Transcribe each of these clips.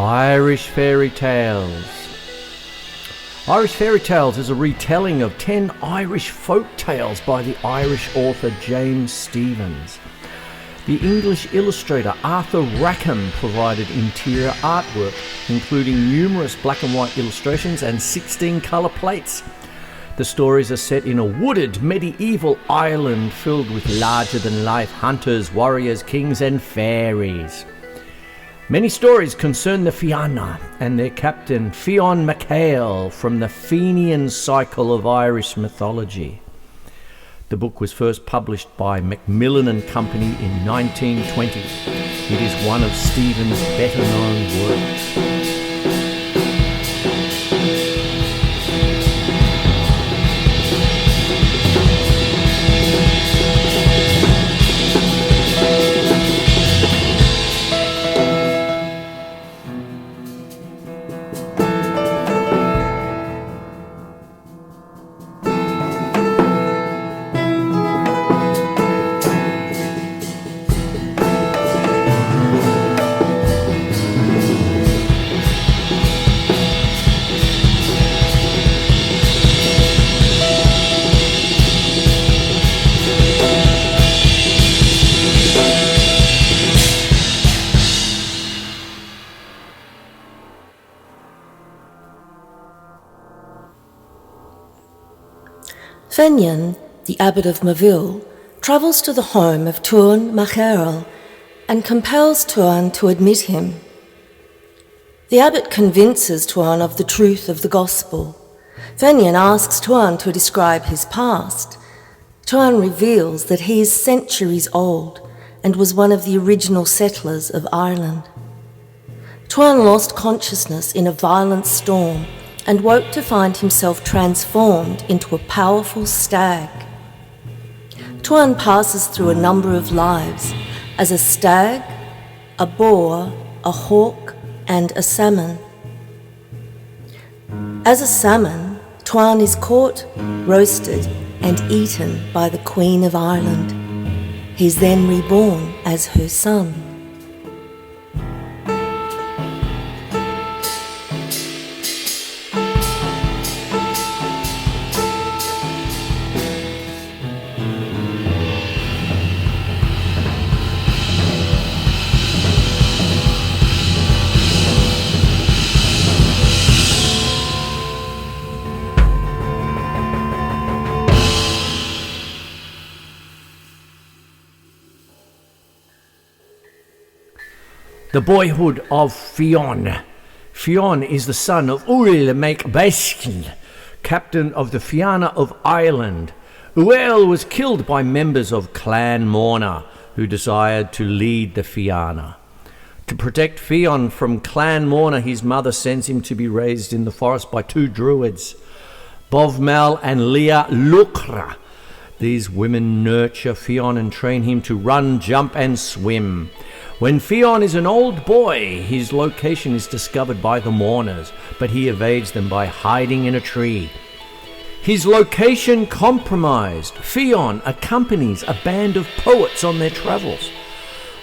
Irish Fairy Tales. Irish Fairy Tales is a retelling of 10 Irish folk tales by the Irish author James Stephens. The English illustrator Arthur Rackham provided interior artwork, including numerous black and white illustrations and 16 colour plates. The stories are set in a wooded medieval Ireland filled with larger-than-life hunters, warriors, kings and fairies. Many stories concern the Fianna and their captain Fionn MacHale from the Fenian cycle of Irish mythology. The book was first published by Macmillan and Company in 1920. It is one of Stephens' better-known works. Quinlan, the abbot of Moville, travels to the home of Tuan MacHale and compels Tuan to admit him. The abbot convinces Tuan of the truth of the gospel. Quinlan asks Tuan to describe his past. Tuan reveals that he is centuries old and was one of the original settlers of Ireland. Tuan lost consciousness in a violent storm and woke to find himself transformed into a powerful stag. Tuan passes through a number of lives as a stag, a boar, a hawk, and a salmon. As a salmon, Tuan is caught, roasted, and eaten by the Queen of Ireland. He is then reborn as her son. The boyhood of Fionn. Fionn is the son of Uil MacBaiscin, captain of the Fianna of Ireland. Uil was killed by members of Clan Morna, who desired to lead the Fianna. To protect Fionn from Clan Morna, his mother sends him to be raised in the forest by two druids, Bovmal and Leah Lucra. These women nurture Fionn and train him to run, jump and swim. When Fionn is an old boy, his location is discovered by the mourners, but he evades them by hiding in a tree. His location compromised, Fionn accompanies a band of poets on their travels.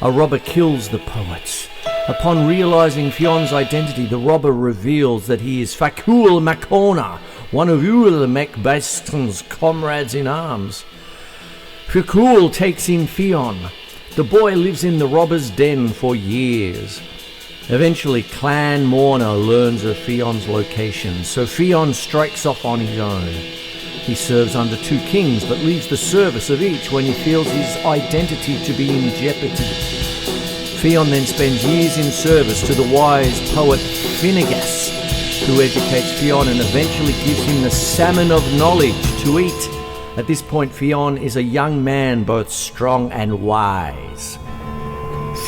A robber kills the poets. Upon realizing Fionn's identity, the robber reveals that he is Facul Macona, one of Uil MacBaiscin's comrades in arms. Facul takes in Fionn. The boy lives in the robber's den for years. Eventually, Clan Morna learns of Fionn's location, so Fionn strikes off on his own. He serves under two kings, but leaves the service of each when he feels his identity to be in jeopardy. Fionn then spends years in service to the wise poet Finnegas, who educates Fionn and eventually gives him the salmon of knowledge to eat. At this point, Fionn is a young man, both strong and wise.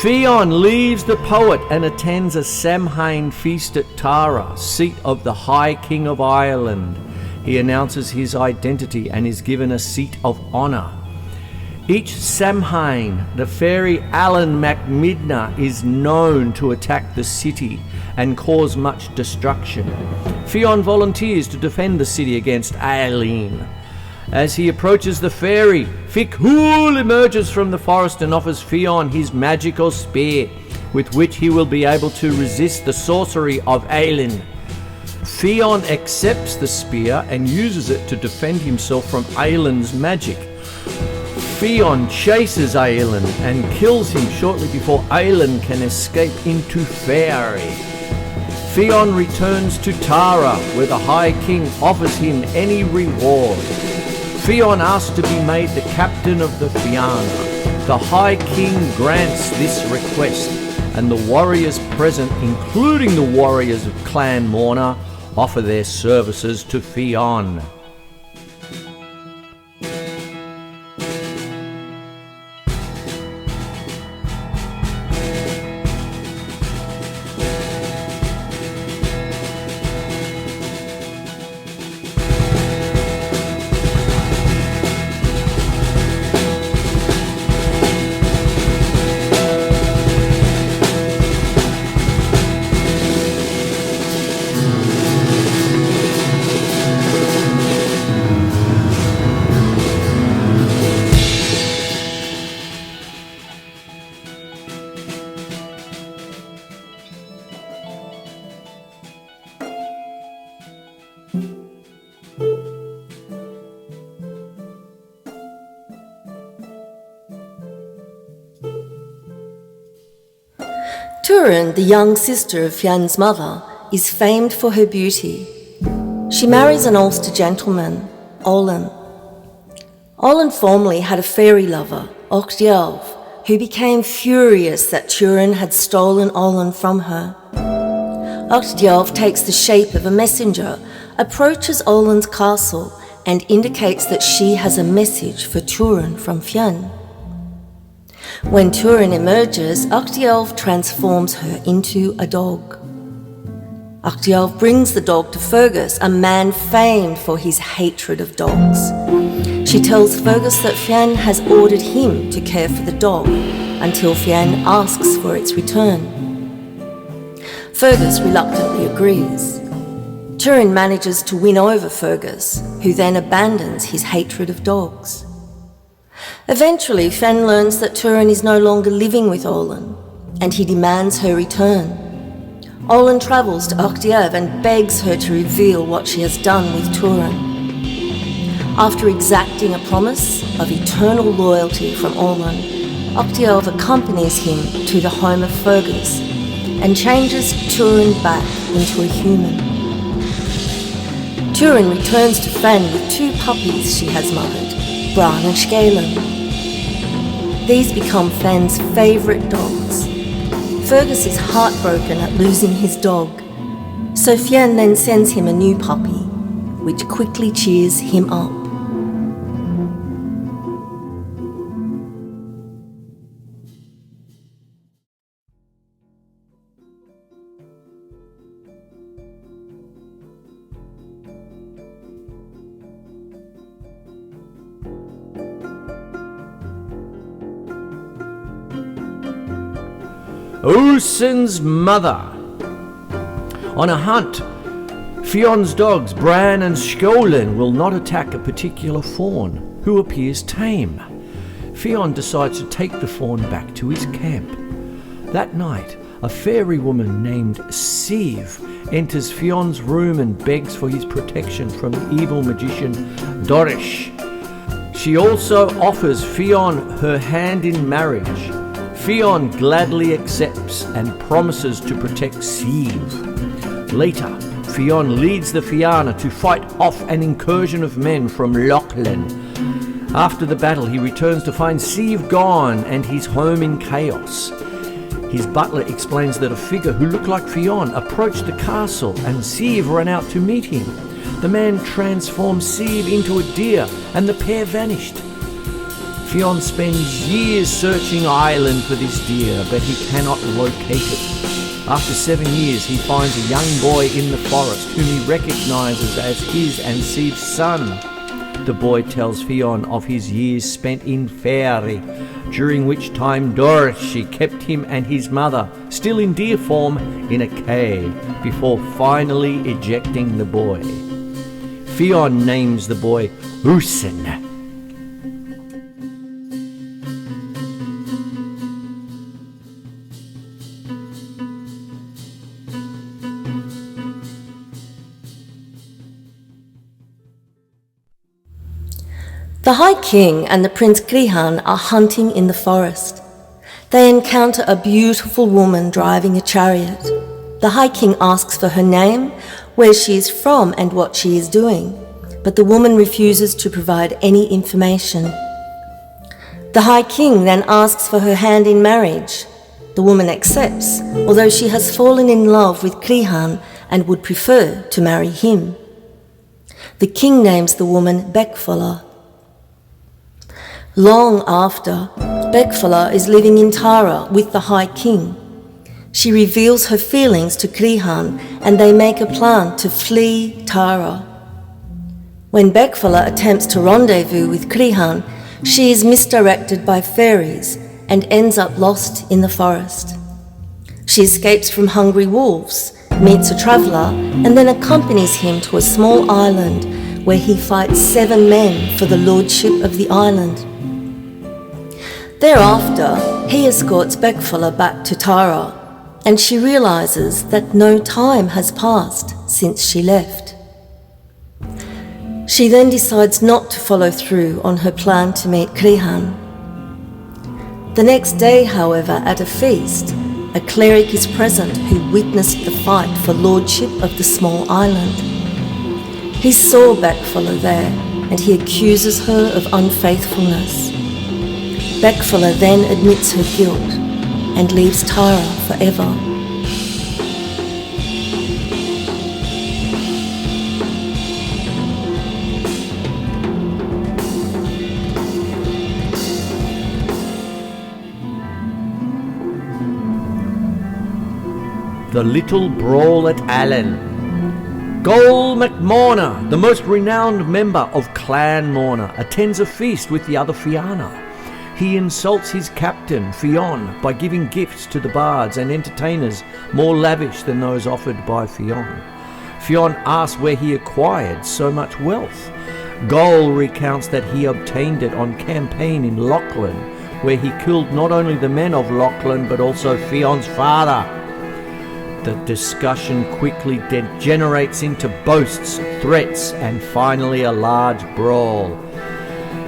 Fionn leaves the poet and attends a Samhain feast at Tara, seat of the High King of Ireland. He announces his identity and is given a seat of honour. Each Samhain, the fairy Alan MacMidna is known to attack the city and cause much destruction. Fionn volunteers to defend the city against Aileen. As he approaches the fairy, Fichul emerges from the forest and offers Fionn his magical spear, with which he will be able to resist the sorcery of Aelin. Fionn accepts the spear and uses it to defend himself from Aelin's magic. Fionn chases Aelin and kills him shortly before Aelin can escape into Faerie. Fionn returns to Tara, where the High King offers him any reward. Fionn asks to be made the captain of the Fianna. The High King grants this request, and the warriors present, including the warriors of Clan Morna, offer their services to Fionn. Turin, the young sister of Fionn's mother, is famed for her beauty. She marries an Ulster gentleman, Olin. Olin formerly had a fairy lover, Ochdjelv, who became furious that Turin had stolen Olin from her. Ochdjelv takes the shape of a messenger, approaches Olin's castle, and indicates that she has a message for Turin from Fionn. When Turin emerges, Ochdjelv transforms her into a dog. Ochdjelv brings the dog to Fergus, a man famed for his hatred of dogs. She tells Fergus that Fionn has ordered him to care for the dog until Fionn asks for its return. Fergus reluctantly agrees. Turin manages to win over Fergus, who then abandons his hatred of dogs. Eventually, Fionn learns that Turin is no longer living with Olin, and he demands her return. Olin travels to Ochdjelv and begs her to reveal what she has done with Turin. After exacting a promise of eternal loyalty from Olin, Ochdjelv accompanies him to the home of Fergus and changes Turin back into a human. Turin returns to Fionn with two puppies she has mothered, Bran and Scalan. These become Fionn's favourite dogs. Fergus is heartbroken at losing his dog, so Fionn then sends him a new puppy, which quickly cheers him up. Usen's mother. On a hunt, Fionn's dogs, Bran and Scalan, will not attack a particular fawn who appears tame. Fionn decides to take the fawn back to his camp. That night, a fairy woman named Siv enters Fionn's room and begs for his protection from the evil magician Dorish. She also offers Fionn her hand in marriage. Fionn gladly accepts and promises to protect Siv. Later, Fionn leads the Fianna to fight off an incursion of men from Lochlin. After the battle, he returns to find Siv gone and his home in chaos. His butler explains that a figure who looked like Fionn approached the castle and Siv ran out to meet him. The man transformed Siv into a deer and the pair vanished. Fionn spends years searching Ireland for this deer, but he cannot locate it. After 7 years, he finds a young boy in the forest whom he recognises as his and Siv's son. The boy tells Fionn of his years spent in Faerie, during which time Dorish kept him and his mother, still in deer form, in a cave, before finally ejecting the boy. Fionn names the boy Usen. The High King and the Prince Quinlan are hunting in the forest. They encounter a beautiful woman driving a chariot. The High King asks for her name, where she is from and what she is doing, but the woman refuses to provide any information. The High King then asks for her hand in marriage. The woman accepts, although she has fallen in love with Quinlan and would prefer to marry him. The king names the woman lllustratians. Long after, lllustratians is living in Tara with the High King. She reveals her feelings to Quinlan and they make a plan to flee Tara. When lllustratians attempts to rendezvous with Quinlan, she is misdirected by fairies and ends up lost in the forest. She escapes from hungry wolves, meets a traveller, and then accompanies him to a small island where he fights 7 men for the lordship of the island. Thereafter, he escorts lllustratians back to Tara, and she realises that no time has passed since she left. She then decides not to follow through on her plan to meet Quinlan. The next day, however, at a feast, a cleric is present who witnessed the fight for lordship of the small island. He saw lllustratians there, and he accuses her of unfaithfulness. lllustratians then admits her guilt and leaves Tara forever. The Little Brawl at Allen. Gol MacMorna, the most renowned member of Clan Morna, attends a feast with the other Fianna. He insults his captain, Fionn, by giving gifts to the bards and entertainers more lavish than those offered by Fionn. Fionn asks where he acquired so much wealth. Gol recounts that he obtained it on campaign in Lachlan, where he killed not only the men of Lachlan but also Fionn's father. The discussion quickly degenerates into boasts, threats, and finally a large brawl.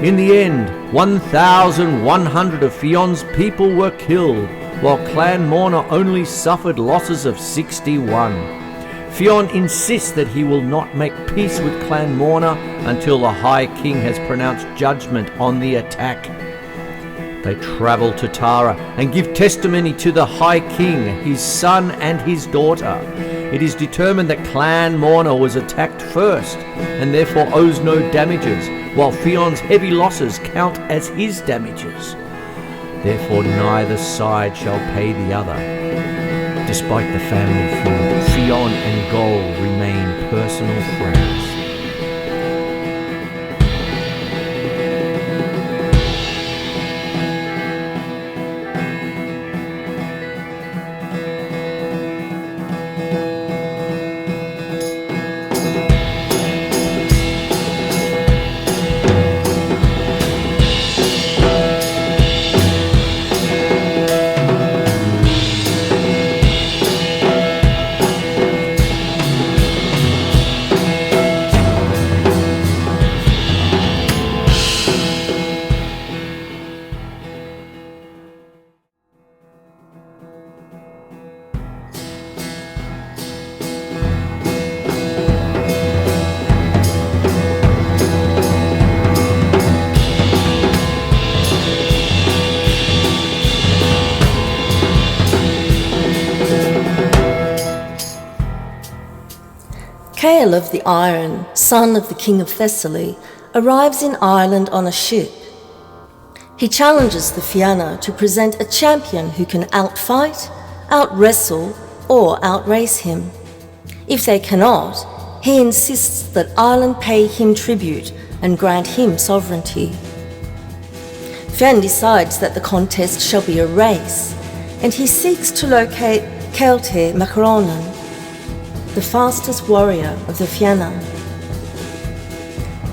In the end, 1,100 of Fionn's people were killed, while Clan Morna only suffered losses of 61. Fionn insists that he will not make peace with Clan Morna until the High King has pronounced judgment on the attack. They travel to Tara and give testimony to the High King, his son and his daughter. It is determined that Clan Morna was attacked first and therefore owes no damages, while Fionn's heavy losses count as his damages. Therefore neither side shall pay the other. Despite the family feud, Fionn and Gol remain personal friends. Cael of the Iron, son of the King of Thessaly, arrives in Ireland on a ship. He challenges the Fianna to present a champion who can outfight, outwrestle, or outrace him. If they cannot, he insists that Ireland pay him tribute and grant him sovereignty. Fionn decides that the contest shall be a race, and he seeks to locate Ceilte Macronan, the fastest warrior of the Fianna.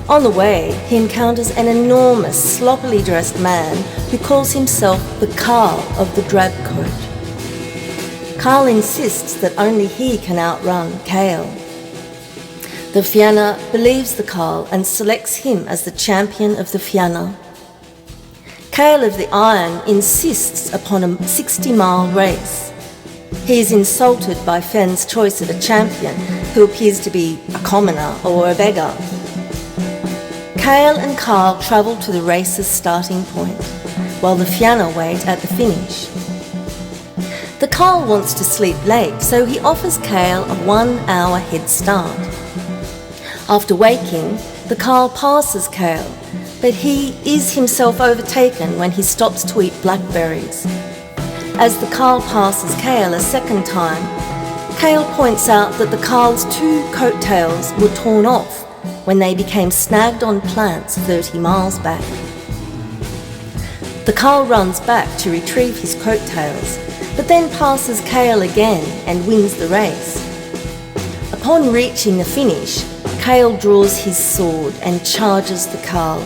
On the way, he encounters an enormous, sloppily dressed man who calls himself the Carl of the Drab Coat. Carl insists that only he can outrun Cael. The The Fianna believes the Carl and selects him as the champion of the Fianna. Cale of the Iron insists upon a 60-mile race. He is insulted by Fenn's choice of a champion who appears to be a commoner or a beggar. Cale and Carl travel to the race's starting point, while the Fianna wait at the finish. The Carl wants to sleep late, so he offers Cale a 1-hour head start. After waking, the Carl passes Cale, but he is himself overtaken when he stops to eat blackberries. As the Carl passes Cale a second time, Cale points out that the Carl's 2 coattails were torn off when they became snagged on plants 30 miles back. The Carl runs back to retrieve his coattails, but then passes Cale again and wins the race. Upon reaching the finish, Cale draws his sword and charges the Carl.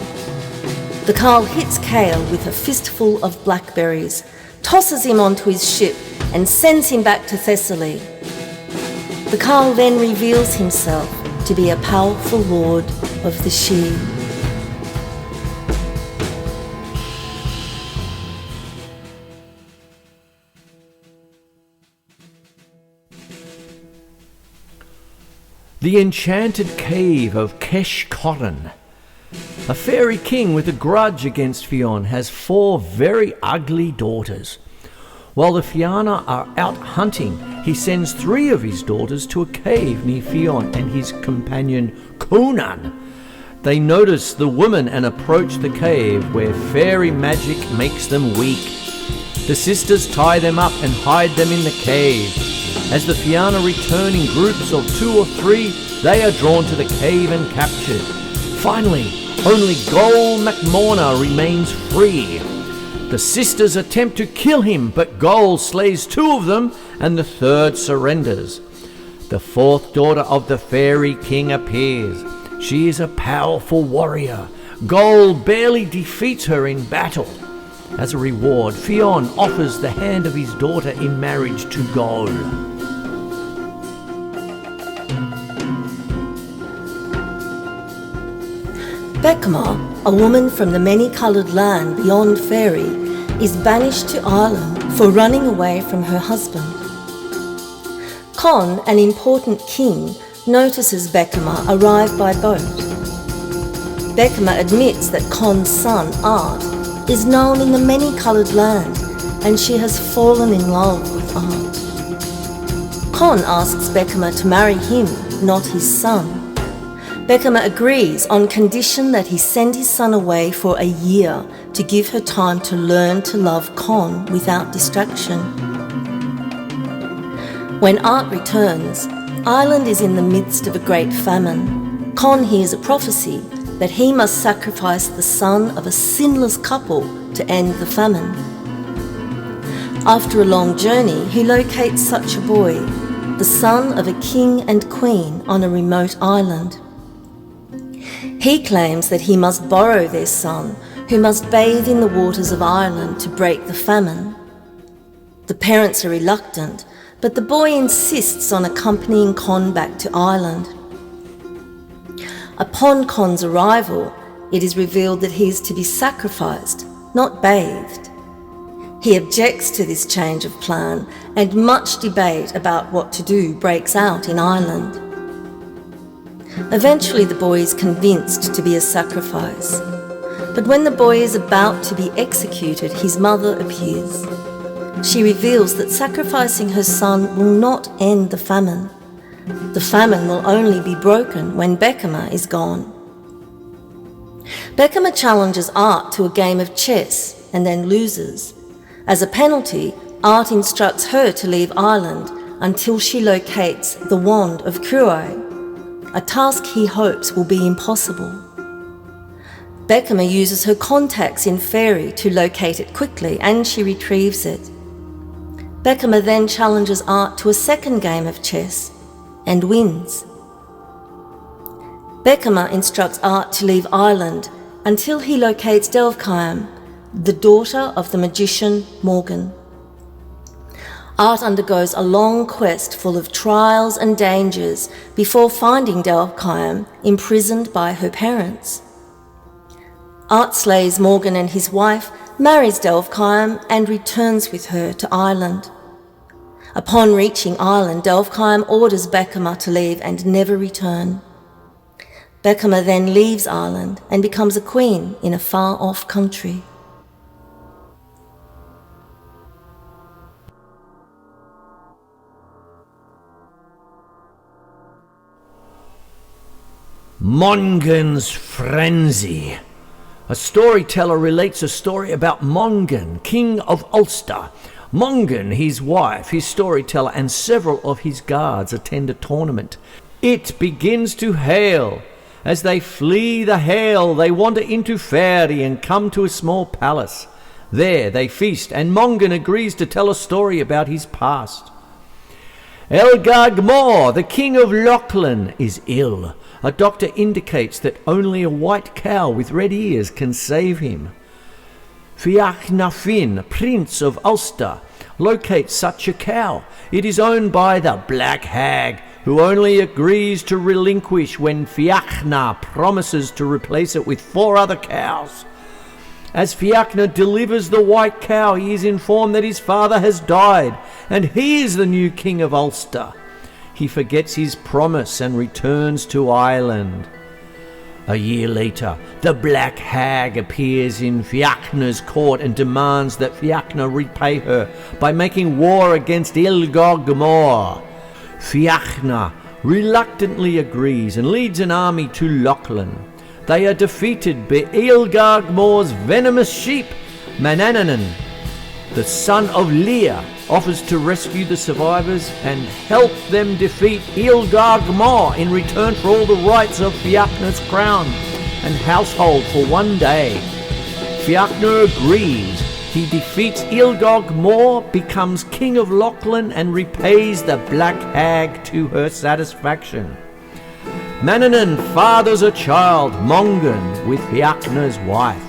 The Carl hits Cale with a fistful of blackberries, tosses him onto his ship and sends him back to Thessaly. The Carl then reveals himself to be a powerful lord of the Sidhe. The Enchanted Cave of Kesh-Cotton. A fairy king with a grudge against Fionn has 4 very ugly daughters. While the Fianna are out hunting, he sends 3 of his daughters to a cave near Fionn and his companion Quinlan. They notice the woman and approach the cave where fairy magic makes them weak. The sisters tie them up and hide them in the cave. As the Fianna return in groups of 2 or 3, they are drawn to the cave and captured. Finally, only Gol MacMorna remains free. The sisters attempt to kill him, but Gol slays 2 of them and the 3rd surrenders. The 4th daughter of the fairy king appears. She is a powerful warrior. Gol barely defeats her in battle. As a reward, Fionn offers the hand of his daughter in marriage to Gol. Becma, a woman from the many-coloured land beyond Fairy, is banished to Ireland for running away from her husband. Con, an important king, notices Becma arrive by boat. Becma admits that Con's son, Art, is known in the many-coloured land and she has fallen in love with Art. Con asks Becma to marry him, not his son. Becma agrees on condition that he send his son away for a year to give her time to learn to love Con without distraction. When Art returns, Ireland is in the midst of a great famine. Con hears a prophecy that he must sacrifice the son of a sinless couple to end the famine. After a long journey, he locates such a boy, the son of a king and queen on a remote island. He claims that he must borrow their son, who must bathe in the waters of Ireland to break the famine. The parents are reluctant, but the boy insists on accompanying Con back to Ireland. Upon Con's arrival, it is revealed that he is to be sacrificed, not bathed. He objects to this change of plan, and much debate about what to do breaks out in Ireland. Eventually the boy is convinced to be a sacrifice, but when the boy is about to be executed, his mother appears. She reveals that sacrificing her son will not end the famine. The famine will only be broken when Becma is gone. Becma challenges Art to a game of chess and then loses. As a penalty, Art instructs her to leave Ireland until she locates the Wand of Cruai, a task he hopes will be impossible. Becma uses her contacts in Fairy to locate it quickly, and she retrieves it. Becma then challenges Art to a second game of chess and wins. Becma instructs Art to leave Ireland until he locates Delvcaim, the daughter of the magician Morgan. Art undergoes a long quest full of trials and dangers before finding Delbchaim imprisoned by her parents. Art slays Morgan and his wife, marries Delbchaim, and returns with her to Ireland. Upon reaching Ireland, Delbchaim orders Becama to leave and never return. Becama then leaves Ireland and becomes a queen in a far-off country. Mongan's Frenzy. A storyteller relates a story about Mongan, king of Ulster. Mongan, his wife, his storyteller, and several of his guards attend a tournament. It begins to hail. As they flee the hail, they wander into Fairy and come to a small palace. There they feast, and Mongan agrees to tell a story about his past. Elgag Mór, the king of Lochlan, is ill. A doctor indicates that only a white cow with red ears can save him. Fiach Fin, prince of Ulster, locates such a cow. It is owned by the Black Hag, who only agrees to relinquish when Fiachna promises to replace it with 4 other cows. As Fiachna delivers the white cow, he is informed that his father has died, and he is the new king of Ulster. He forgets his promise and returns to Ireland. A year later, the Black Hag appears in Fiachna's court and demands that Fiachna repay her by making war against Elgag Mór. Fiachna reluctantly agrees and leads an army to Lochlan. They are defeated by Elgag Mór's venomous sheep. Manannan, the son of Lear, offers to rescue the survivors and help them defeat Elgag Mór in return for all the rights of Fiachna's crown and household for one day. Fiachna agrees. He defeats Elgag Mór, becomes king of Lochlan, and repays the Black Hag to her satisfaction. Manannan fathers a child, Mongan, with Fiachna's wife.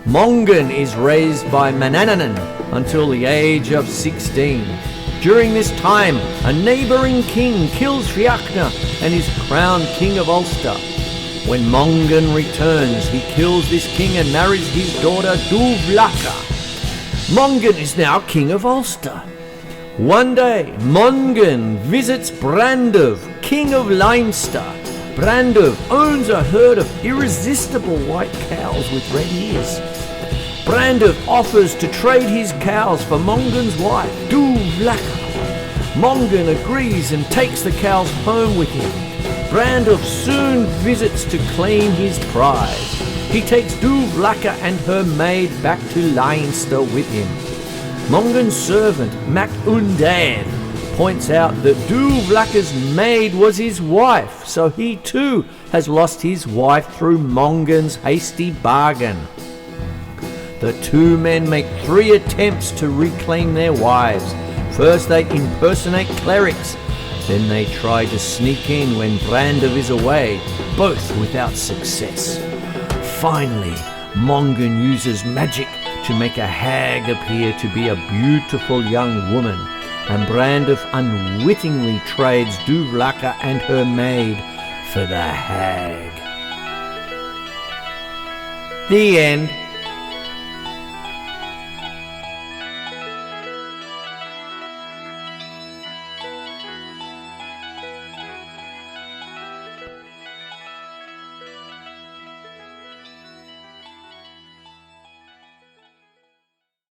Mongan is raised by Manannan until the age of 16. During this time, a neighbouring king kills Fiachna and is crowned king of Ulster. When Mongan returns, he kills this king and marries his daughter Duvlaka. Mongan is now king of Ulster. One day, Mongan visits Brandov, king of Leinster. Brandov owns a herd of irresistible white cows with red ears. Brandov offers to trade his cows for Mongan's wife, Duvlaka. Mongan agrees and takes the cows home with him. Brandov soon visits to claim his prize. He takes Duvlaka and her maid back to Leinster with him. Mongan's servant, Mac Undan, points out that Duvlaka's maid was his wife, so he too has lost his wife through Mongan's hasty bargain. The two men make 3 attempts to reclaim their wives. First they impersonate clerics, then they try to sneak in when Brandov is away, both without success. Finally, Mongan uses magic to make a hag appear to be a beautiful young woman, and Brandov unwittingly trades Duvlaka and her maid for the hag. The end.